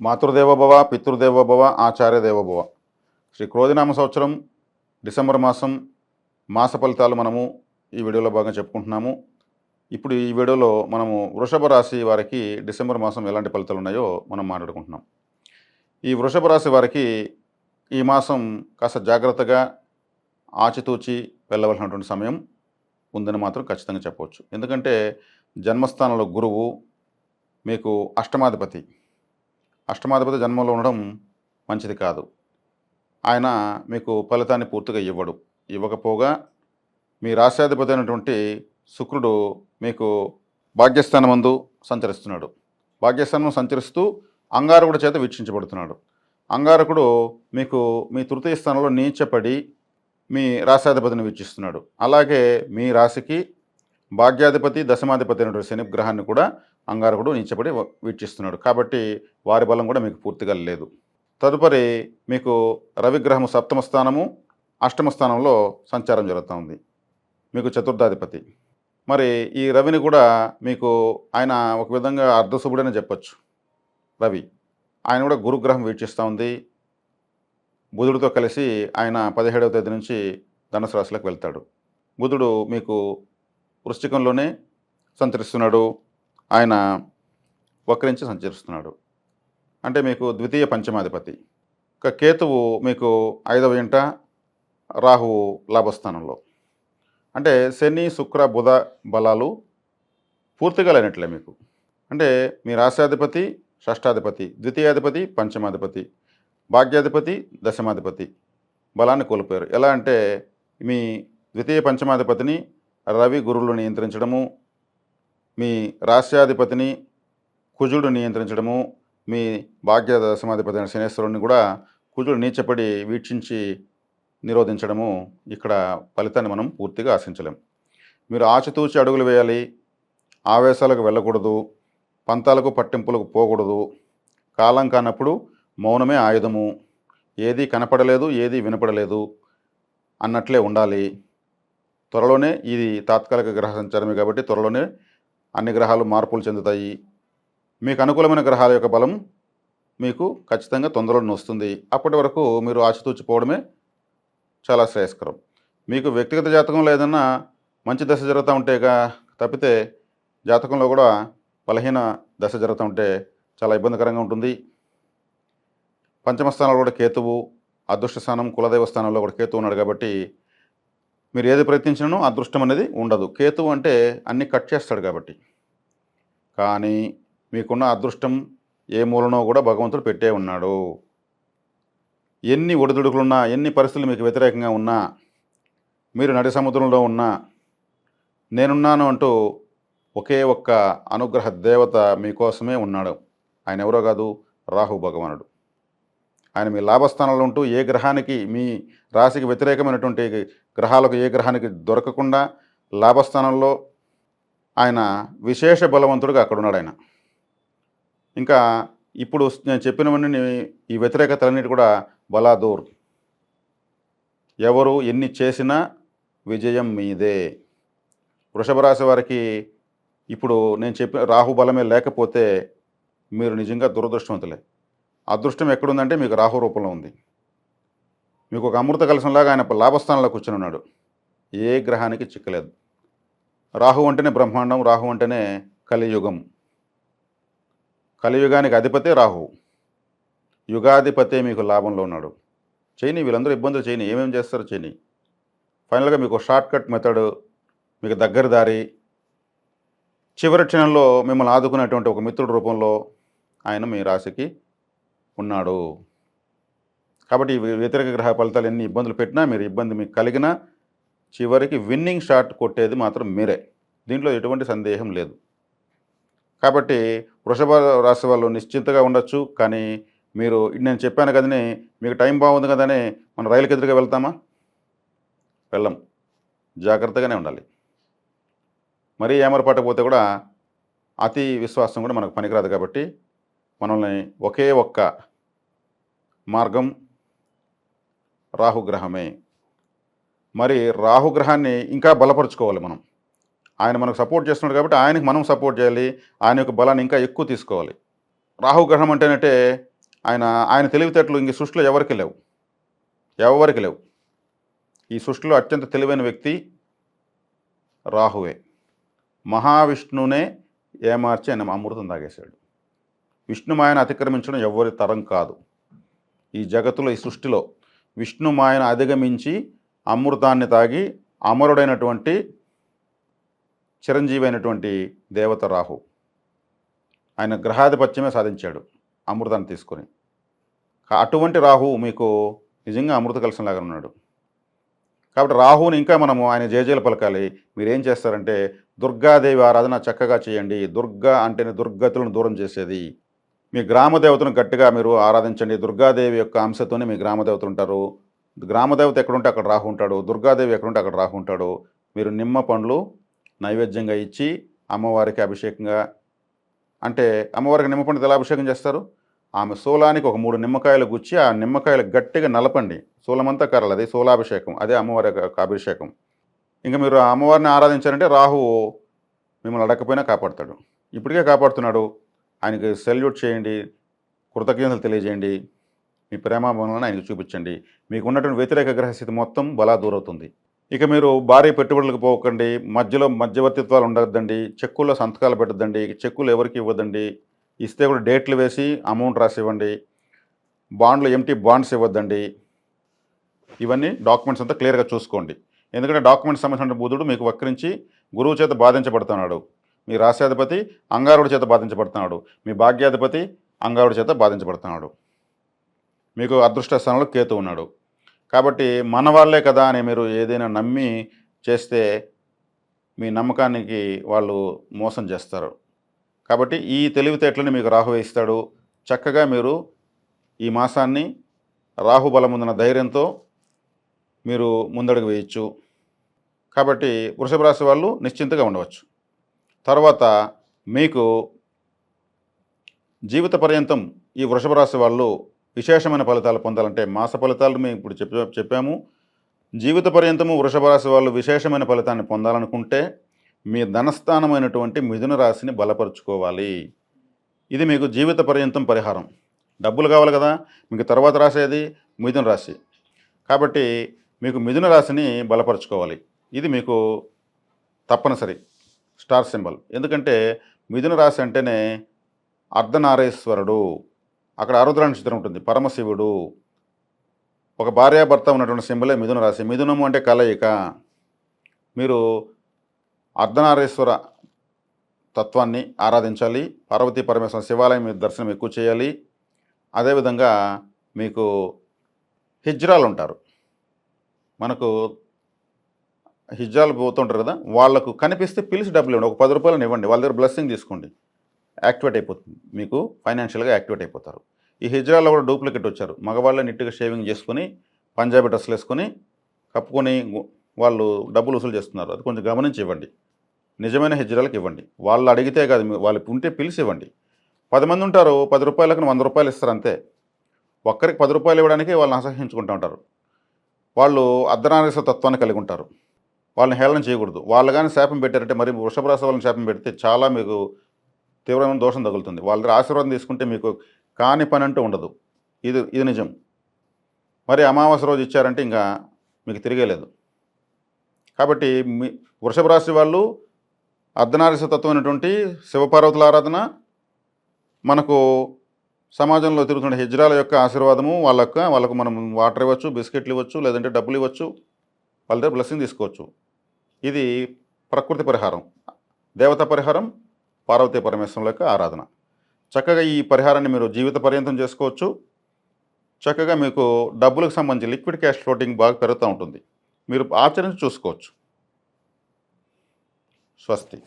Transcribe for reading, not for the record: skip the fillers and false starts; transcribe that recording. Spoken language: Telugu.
మాతృదేవోభవ పితృదేవోభవ ఆచార్య దేవోభవ. శ్రీ క్రోధినామ సంవత్సరం డిసెంబర్ మాసం మాస ఫలితాలు మనము ఈ వీడియోలో భాగంగా చెప్పుకుంటున్నాము. ఇప్పుడు ఈ వీడియోలో మనము వృషభ రాశి వారికి డిసెంబర్ మాసం ఎలాంటి ఫలితాలు ఉన్నాయో మనం మాట్లాడుకుంటున్నాం. ఈ వృషభ రాశి వారికి ఈ మాసం కాస్త జాగ్రత్తగా ఆచితూచి వెళ్ళవలసినటువంటి సమయం ఉందని మాత్రం ఖచ్చితంగా చెప్పవచ్చు. ఎందుకంటే జన్మస్థానంలో గురువు మీకు అష్టమాధిపతి జన్మంలో ఉండడం మంచిది కాదు. ఆయన మీకు ఫలితాన్ని పూర్తిగా ఇవ్వకపోగా మీ రాశ్యాధిపతి అయినటువంటి శుక్రుడు మీకు భాగ్యస్థానమందు సంచరిస్తున్నాడు. భాగ్యస్థానం సంచరిస్తూ అంగారకుడి చేత వీక్షించబడుతున్నాడు. అంగారకుడు మీకు మీ తృతీయ స్థానంలో నీచపడి మీ రాశ్యాధిపతిని వీక్షిస్తున్నాడు. అలాగే మీ రాశికి భాగ్యాధిపతి దశమాధిపతి అయినటువంటి శని గ్రహాన్ని కూడా అంగారకుడు నీచపడి వీక్షిస్తున్నాడు. కాబట్టి వారి బలం కూడా మీకు పూర్తిగా లేదు. తదుపరి మీకు రవిగ్రహము సప్తమ స్థానము అష్టమ స్థానంలో సంచారం జరుగుతుంది. మీకు చతుర్థాధిపతి. మరి ఈ రవిని కూడా మీకు ఆయన ఒక విధంగా అర్ధశుభుడని చెప్పచ్చు. రవి ఆయన కూడా గురుగ్రహం వీక్షిస్తూ ఉంది. బుధుడితో కలిసి ఆయన 17వ తేదీ నుంచి ధనుసు రాశిలోకి వెళ్తాడు. బుధుడు మీకు వృశ్చికంలోనే సంచరిస్తున్నాడు. ఆయన వక్రించి సంచరిస్తున్నాడు. అంటే మీకు ద్వితీయ పంచమాధిపతి. ఇక కేతువు మీకు 5వ ఇంట, రాహువు లాభస్థానంలో. అంటే శని శుక్ర బుధ బలాలు పూర్తిగా లేనట్లే మీకు. అంటే మీ రాశ్యాధిపతి షష్టాధిపతి, ద్వితీయాధిపతి పంచమాధిపతి, భాగ్యాధిపతి దశమాధిపతి బలాన్ని కోల్పోయారు. ఎలా అంటే మీ ద్వితీయ పంచమాధిపతిని రవి గురువులు నియంత్రించడము, మీ రాశ్యాధిపతిని కుజుడు నియంత్రించడము, మీ భాగ్య దశమాధిపతి అయిన శనేశ్వరుడిని కూడా కుజుడు నీచపడి వీక్షించి నిరోధించడము. ఇక్కడ ఫలితాన్ని మనం పూర్తిగా ఆశించలేం. మీరు ఆచితూచి అడుగులు వేయాలి. ఆవేశాలకు వెళ్ళకూడదు. పంతాలకు పట్టింపులకు పోకూడదు. కాలం కానప్పుడు మౌనమే ఆయుధము. ఏది కనపడలేదు, ఏది వినపడలేదు అన్నట్లే ఉండాలి. త్వరలోనే ఇది తాత్కాలిక గ్రహ సంచారమే కాబట్టి త్వరలోనే అన్ని గ్రహాలు మార్పులు చెందుతాయి. మీకు అనుకూలమైన గ్రహాల యొక్క బలం మీకు ఖచ్చితంగా తొందరలోనే వస్తుంది. అప్పటి వరకు మీరు ఆచితూచిపోవడమే చాలా శ్రేయస్కరం. మీకు వ్యక్తిగత జాతకంలో ఏదన్నా మంచి దశ జరుగుతూ ఉంటేగా తప్పితే జాతకంలో కూడా బలహీన దశ జరుగుతూ ఉంటే చాలా ఇబ్బందికరంగా ఉంటుంది. పంచమ స్థానంలో కూడా కేతువు, అదృష్ట స్థానం కులదైవ స్థానంలో కూడా కేతువు ఉన్నాడు. కాబట్టి మీరు ఏది ప్రయత్నించినో అదృష్టం అనేది ఉండదు. కేతువు అంటే అన్నీ కట్ చేస్తాడు కాబట్టి. కానీ మీకున్న అదృష్టం ఏ మూలనో కూడా భగవంతుడు పెట్టే ఉన్నాడు. ఎన్ని ఒడిదుడుకులున్నా, ఎన్ని పరిస్థితులు మీకు వ్యతిరేకంగా ఉన్నా, మీరు నడి సముద్రంలో ఉన్నా, నేనున్నాను అంటూ ఒకే ఒక్క అనుగ్రహ దేవత మీకోసమే ఉన్నాడు. ఆయన ఎవరో కాదు, రాహు భగవానుడు. ఆయన మీ లాభస్థానంలో ఉంటూ ఏ గ్రహానికి మీ రాశికి వ్యతిరేకమైనటువంటి గ్రహాలకు ఏ గ్రహానికి దొరకకుండా లాభస్థానంలో ఆయన విశేష బలవంతుడుగా అక్కడ ఉన్నాడు ఆయన. ఇంకా ఇప్పుడు నేను చెప్పినవన్నీ ఈ వ్యతిరేకతలన్నిటి కూడా బలాదూర్. ఎవరు ఎన్ని చేసినా విజయం మీదే. వృషభ రాశి వారికి ఇప్పుడు నేను చెప్పిన రాహు బలమే లేకపోతే మీరు నిజంగా దురదృష్టవంతులే. అదృష్టం ఎక్కడుందంటే మీకు రాహు రూపంలో ఉంది. మీకు ఒక అమృత కలశంలాగా ఆయన లాభస్థానంలో కూర్చొని ఉన్నాడు. ఏ గ్రహానికి చిక్కలేదు. రాహు అంటేనే బ్రహ్మాండం, రాహు అంటేనే కలియుగం. కలియుగానికి అధిపతే రాహు. యుగాధిపతే మీకు లాభంలో ఉన్నాడు. చేయని వీళ్ళందరూ ఇబ్బందులు చేయని ఏమేమి చేస్తారో చేయని. ఫైనల్గా మీకు షార్ట్ కట్ మెథడ్, మీకు దగ్గర దారి, చివరి క్షణంలో మిమ్మల్ని ఆదుకునేటువంటి ఒక మిత్రుడి రూపంలో ఆయన మీ రాశికి ఉన్నాడు. కాబట్టి వ్యతిరేక గ్రహ ఫలితాలు ఎన్ని ఇబ్బందులు పెట్టినా, మీరు ఇబ్బంది మీకు కలిగినా చివరికి విన్నింగ్ షాట్ కొట్టేది మాత్రం మీరే. దీంట్లో ఎటువంటి సందేహం లేదు. కాబట్టి వృషభ రాశి వాళ్ళు నిశ్చింతగా ఉండొచ్చు. కానీ మీరు నేను చెప్పాను కదని మీకు టైం బాగుంది కదని మనం రైలుకి ఎదురుగా వెళ్తామా? వెళ్ళం. జాగ్రత్తగానే ఉండాలి. మరీ ఏమరపట్టకపోతే కూడా అతి విశ్వాసం కూడా మనకు పనికిరాదు. కాబట్టి మనల్ని ఒకే ఒక్క మార్గం రాహుగ్రహమే. మరి రాహుగ్రహాన్ని ఇంకా బలపరుచుకోవాలి మనం. ఆయన మనకు సపోర్ట్ చేస్తున్నాడు కాబట్టి ఆయనకి మనం సపోర్ట్ చేయాలి. ఆయన యొక్క బలాన్ని ఇంకా ఎక్కువ తీసుకోవాలి. రాహుగ్రహం అంటేనంటే ఆయన ఆయన తెలివితేటలు ఇంక సృష్టిలో ఎవరికి లేవు, ఎవరికి లేవు. ఈ సృష్టిలో అత్యంత తెలివైన వ్యక్తి రాహువే. మహావిష్ణువునే ఏమార్చి ఆయన అమృతం తాగేశాడు. విష్ణుమాయను అతిక్రమించడం ఎవరి తరం కాదు. ఈ జగత్తులో, ఈ సృష్టిలో విష్ణుమాయను అధిగమించి అమృతాన్ని తాగి అమరుడైనటువంటి చిరంజీవి అయినటువంటి దేవత రాహు. ఆయన గ్రహాధిపత్యమే సాధించాడు అమృతాన్ని తీసుకొని. అటువంటి రాహు మీకు నిజంగా అమృత కలశంలాగా ఉన్నాడు. కాబట్టి రాహుని ఇంకా మనము ఆయన జయజయలు పలకాలి. మీరేం చేస్తారంటే దుర్గాదేవి ఆరాధన చక్కగా చేయండి. దుర్గా అంటేనే దుర్గతులను దూరం చేసేది. మీ గ్రామదేవతను గట్టిగా మీరు ఆరాధించండి. దుర్గాదేవి యొక్క అంశతోనే మీ గ్రామదేవతలు ఉంటారు. గ్రామదేవత ఎక్కడుంటే అక్కడ రాహు ఉంటాడు, దుర్గాదేవి ఎక్కడుంటే అక్కడ రాహు ఉంటాడు. మీరు నిమ్మ పండ్లు నైవేద్యంగా ఇచ్చి అమ్మవారికి అభిషేకంగా, అంటే అమ్మవారికి నిమ్మ పండు ఎలా అభిషేకం చేస్తారు? ఆమె శూలానికి ఒక 3 నిమ్మకాయలు గుచ్చి ఆ నిమ్మకాయలు గట్టిగా నలపండి. శూలమంతా కర్రలు, అది శూలాభిషేకం, అదే అమ్మవారి యొక్క అభిషేకం. ఇంకా మీరు ఆ అమ్మవారిని ఆరాధించారంటే రాహువు మిమ్మల్ని అడగకపోయినా కాపాడుతాడు. ఇప్పటికే కాపాడుతున్నాడు. ఆయనకి సెల్యూట్ చేయండి, కృతజ్ఞతలు తెలియజేయండి, మీ ప్రేమాభావాలను ఆయనకు చూపించండి. మీకు ఉన్నటువంటి వ్యతిరేక గ్రహస్థితి మొత్తం బలా దూరవుతుంది. ఇక మీరు భారీ పెట్టుబడులకు పోకండి, మధ్యలో మధ్యవర్తిత్వాలు ఉండొద్దండి, చెక్కుల్లో సంతకాలు పెట్టద్దండి, చెక్కులు ఎవరికి ఇవ్వద్దండి, ఇస్తే కూడా డేట్లు వేసి అమౌంట్ రాసి ఇవ్వండి, బాండ్లు ఎంటీ బాండ్స్ ఇవ్వద్దండి. ఇవన్నీ డాక్యుమెంట్స్ అంతా క్లియర్గా చూసుకోండి. ఎందుకంటే డాక్యుమెంట్స్ సంబంధించిన బుధుడు మీకు వక్రించి గురువు చేత బాధించబడుతున్నాడు. మీ రాశ్యాధిపతి అంగారుడి చేత బాధించబడుతున్నాడు. మీ భాగ్యాధిపతి అంగారుడి చేత బాధించబడుతున్నాడు. మీకు అదృష్ట స్థానంలో కేతు ఉన్నాడు. కాబట్టి మన వాళ్ళే కదా అని మీరు ఏదైనా నమ్మి చేస్తే మీ నమ్మకానికి వాళ్ళు మోసం చేస్తారు. కాబట్టి ఈ తెలివితేటలని మీకు రాహు ఇస్తాడు. చక్కగా మీరు ఈ మాసాన్ని రాహు బలం ఉందన్న ధైర్యంతో మీరు ముందడుగు వేయచ్చు. కాబట్టి వృషభ రాశి వాళ్ళు నిశ్చింతగా ఉండవచ్చు. తర్వాత మీకు జీవిత పర్యంతం ఈ వృషభ రాశి వాళ్ళు విశేషమైన ఫలితాలు పొందాలంటే, మాస ఫలితాలు మేము ఇప్పుడు చెప్పాము. జీవిత పర్యంతము వృషభ రాశి వాళ్ళు విశేషమైన ఫలితాన్ని పొందాలనుకుంటే మీ ధనస్థానమైనటువంటి మిథున రాశిని బలపరుచుకోవాలి. ఇది మీకు జీవిత పర్యంతం పరిహారం. డబ్బులు కావాలి కదా, మీకు తర్వాత రాసేది మిథున రాశి. కాబట్టి మీకు మిథున రాశిని బలపరుచుకోవాలి. ఇది మీకు తప్పనిసరి స్టార్ సింబల్. ఎందుకంటే మిథున రాశి అంటేనే అర్ధనారీశ్వరుడు, అక్కడ ఆరుద్ర నక్షత్రం ఉంటుంది, పరమశివుడు. ఒక భార్యాభర్త ఉన్నటువంటి సింబలే మిథున రాశి. మిథునము అంటే కలయిక. మీరు అర్ధనారీశ్వర తత్వాన్ని ఆరాధించాలి. పార్వతీ పరమేశ్వర శివాలయం మీద దర్శనం ఎక్కువ చేయాలి. అదేవిధంగా మీకు హిజ్రాలు ఉంటారు, మనకు హిజ్రాలు పోతుంటారు కదా, వాళ్లకు కనిపిస్తే పిలిచి డబ్బులు ఇవ్వండి. ఒక 10 రూపాయలు ఇవ్వండి, వాళ్ళ దగ్గర బ్లెస్సింగ్ తీసుకోండి. యాక్టివేట్ అయిపోతుంది, మీకు ఫైనాన్షియల్గా యాక్టివేట్ అయిపోతారు. ఈ హిజ్రాల్లో కూడా డూప్లికేట్ వచ్చారు. మగవాళ్ళే నీట్గా షేవింగ్ చేసుకొని పంజాబీ డ్రెస్సులు వేసుకొని కప్పుకొని వాళ్ళు డబ్బులు వసూలు చేస్తున్నారు. అది కొంచెం గమనించి ఇవ్వండి. నిజమైన హిజ్రాలకు ఇవ్వండి. వాళ్ళు అడిగితే కాదు, వాళ్ళు ఉంటే పిలిచి ఇవ్వండి. 10 మంది ఉంటారు, 10 రూపాయలకు 100 రూపాయలు ఇస్తారు అంతే. ఒక్కరికి 10 రూపాయలు ఇవ్వడానికి వాళ్ళని అసహ్యించుకుంటూ ఉంటారు. వాళ్ళు అర్ధనారీశ్వర తత్వాన్ని కలిగి ఉంటారు. వాళ్ళని హేళన చేయకూడదు. వాళ్ళు కానీ శాపం పెట్టారంటే, మరి వృషభ రాశి వాళ్ళని శాపం పెడితే చాలా మీకు తీవ్రమైన దోషం తగులుతుంది. వాళ్ళ దగ్గర ఆశీర్వాదం తీసుకుంటే మీకు కాని పని అంటూ ఉండదు. ఇది నిజం. మరి అమావాస్య రోజు ఇచ్చారంటే ఇంకా మీకు తిరిగేలేదు. కాబట్టి మీ వృషభ రాశి వాళ్ళు అర్ధనారీశ్వర తత్వమైనటువంటి శివపార్వతుల ఆరాధన, మనకు సమాజంలో తిరుగుతున్న హిజ్రాల యొక్క ఆశీర్వాదము, వాళ్ళకు మనం వాటర్ ఇవ్వచ్చు, బిస్కెట్లు ఇవ్వచ్చు, లేదంటే డబ్బులు ఇవ్వచ్చు, వాళ్ళ దగ్గర బ్లెస్సింగ్ తీసుకోవచ్చు. ఇది ప్రకృతి పరిహారం. దేవతా పరిహారం పార్వతీ పరమేశ్వరుల యొక్క ఆరాధన. చక్కగా ఈ పరిహారాన్ని మీరు జీవిత పర్యంతం చేసుకోవచ్చు. చక్కగా మీకు డబ్బులకు సంబంధించి లిక్విడ్ క్యాష్ ఫ్లోటింగ్ బాగా పెరుగుతూ ఉంటుంది. మీరు ఆచరించి చూసుకోవచ్చు. స్వస్తి.